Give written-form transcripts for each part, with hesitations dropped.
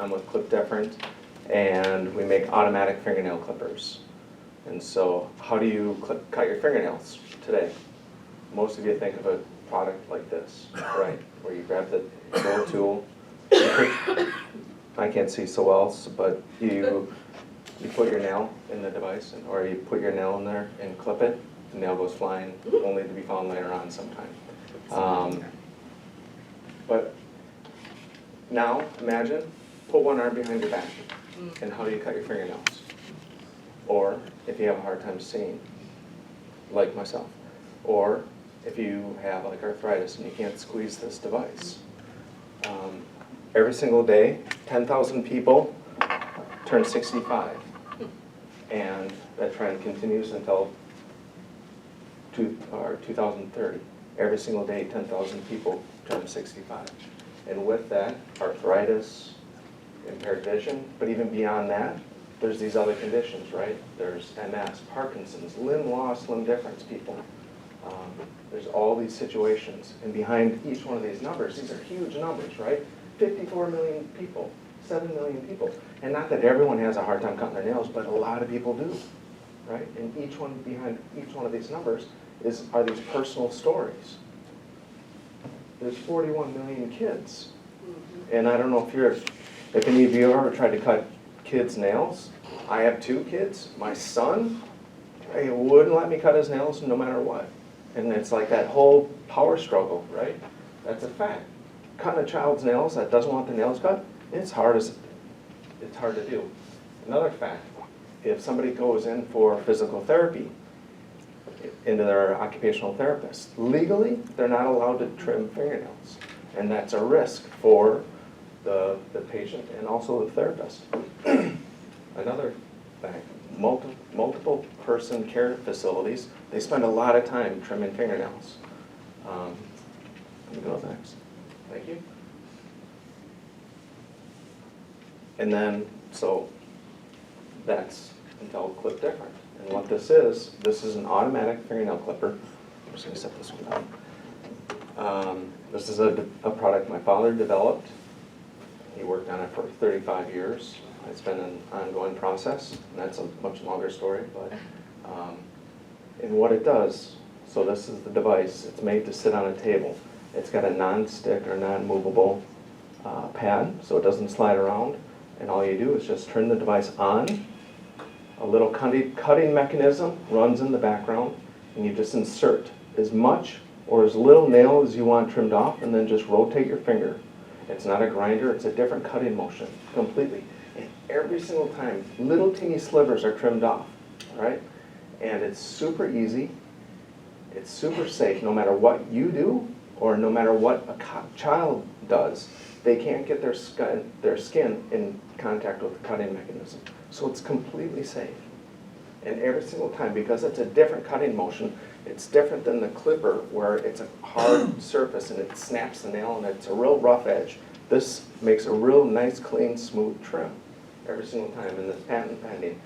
I'm with ClipDifferent, and we make automatic fingernail clippers. And so how do you cut your fingernails today? Most of you think of a product like this, right? Where you grab the little tool, I can't see so well, but you put your nail in the device, or you put your nail in there and clip it, the nail goes flying, only to be found later on sometime. But now, imagine, put one arm behind your back, and how do you cut your fingernails? Or if you have a hard time seeing, like myself, or if you have like arthritis and you can't squeeze this device. Every single day, 10,000 people turn 65, and that trend continues until 2030. Every single day, 10,000 people turn 65. And with that, arthritis, impaired vision, but even beyond that, there's these other conditions, right? There's MS, Parkinson's, limb loss, limb difference people. There's all these situations, and behind each one of these numbers, these are huge numbers, right? 54 million people, 7 million people. And not that everyone has a hard time cutting their nails, but a lot of people do, right? And behind each one of these numbers are these personal stories. There's 41 million kids. And I don't know if any of you ever tried to cut kids' nails. I have 2 kids. My son, he wouldn't let me cut his nails no matter what. And it's like that whole power struggle, right? That's a fact. Cutting a child's nails that doesn't want the nails cut, it's hard to do. Another fact, if somebody goes in for physical therapy, into their occupational therapist, legally, they're not allowed to trim fingernails. And that's a risk for the patient and also the therapist. Another fact, multiple person care facilities, they spend a lot of time trimming fingernails. Let me go next. Thank you. And then, so that's Mankato ClipDifferent. And what this is an automatic fingernail clipper. I'm just going to set this one down. This is a product my father developed. He worked on it for 35 years. It's been an ongoing process, and that's a much longer story. But and what it does, so this is the device. It's made to sit on a table. It's got a non-stick or non-movable pad, so it doesn't slide around. And all you do is just turn the device on. A little cutting mechanism runs in the background, and you just insert as much or as little nail as you want trimmed off, and then just rotate your finger. It's not a grinder, it's a different cutting motion, completely. And every single time, little teeny slivers are trimmed off, right? And it's super easy, it's super safe, no matter what you do, or no matter what a child does, they can't get their skin in contact with the cutting mechanism. So it's completely safe. And every single time, because it's a different cutting motion, it's different than the clipper where it's a hard surface and it snaps the nail and it's a real rough edge. This makes a real nice, clean, smooth trim every single time, and it's patent pending.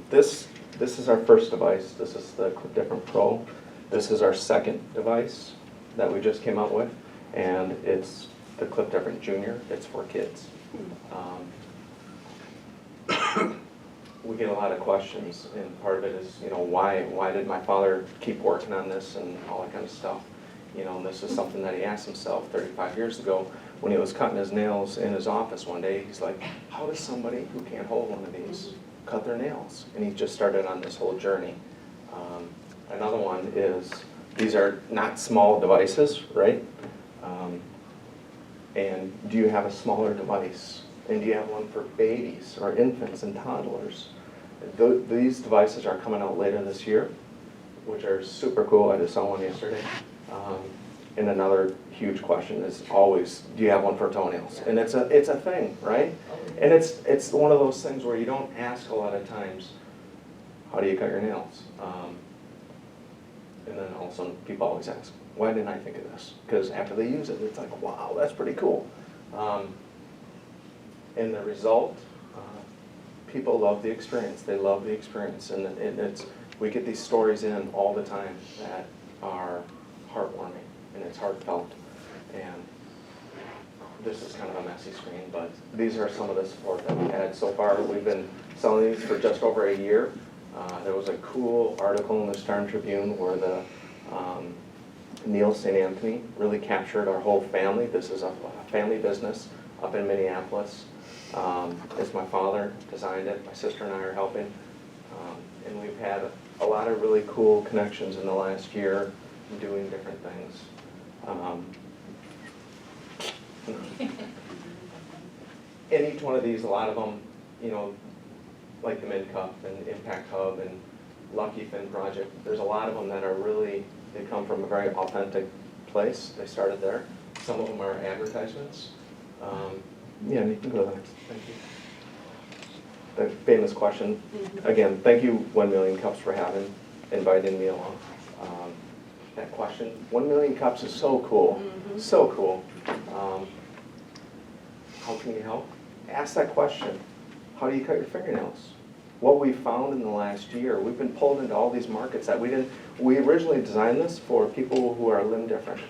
This is our first device. This is the ClipDifferent Pro. This is our second device that we just came out with, and it's the ClipDifferent Junior. It's for kids. We get a lot of questions, and part of it is, why did my father keep working on this and all that kind of stuff? And this is something that he asked himself 35 years ago when he was cutting his nails in his office one day. He's like, how does somebody who can't hold one of these cut their nails? And he just started on this whole journey. Another one is, these are not small devices, right? And do you have a smaller device? And do you have one for babies or infants and toddlers? These devices are coming out later this year, which are super cool. I just saw one yesterday. And another huge question is always, do you have one for toenails? And it's a thing, right? And it's one of those things where you don't ask a lot of times, how do you cut your nails? And then all of a sudden, people always ask, why didn't I think of this? Because after they use it, it's like, wow, that's pretty cool. And the result, people love the experience. They love the experience. And we get these stories in all the time that are heartwarming, and it's heartfelt. And this is kind of a messy screen, but these are some of the support that we've had so far. We've been selling these for just over a year. There was a cool article in the Star Tribune where the Neil St. Anthony really captured our whole family. This is a family business up in Minneapolis. It's my father designed it. My sister and I are helping. And we've had a lot of really cool connections in the last year doing different things. In each one of these, a lot of them, you know, like the Mid Cup and Impact Hub and Lucky Fin Project, there's a lot of them that are really, they come from a very authentic place. They started there. Some of them are advertisements. Yeah, you can go to the next. Thank you. The famous question. Again, thank you 1 Million Cups for inviting me along. That question, 1 million cups is so cool, so cool. How can you help? Ask that question. How do you cut your fingernails? What we found in the last year, we've been pulled into all these markets that we originally designed this for people who are limb different,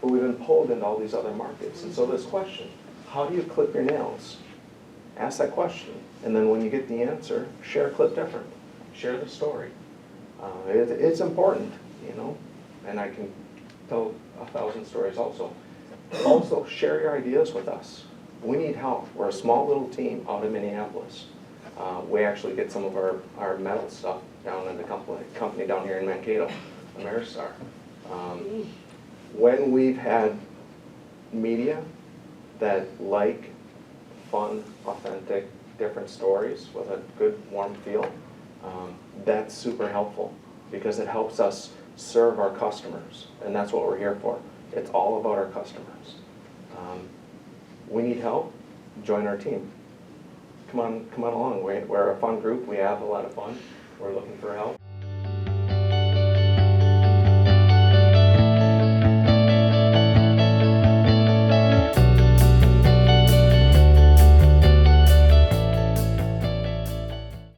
but we've been pulled into all these other markets. And so this question, how do you clip your nails? Ask that question. And then when you get the answer, share ClipDifferent. Share the story. It's important, you know, and I can tell 1,000 stories also. Also, share your ideas with us. We need help. We're a small little team out in Minneapolis. We actually get some of our metal stuff down in the company down here in Mankato, Ameristar. When we've had media that like fun, authentic, different stories with a good, warm feel, that's super helpful because it helps us serve our customers, and that's what we're here for. It's all about our customers. We need help, join our team. Come on along. We're a fun group. We have a lot of fun. We're looking for help.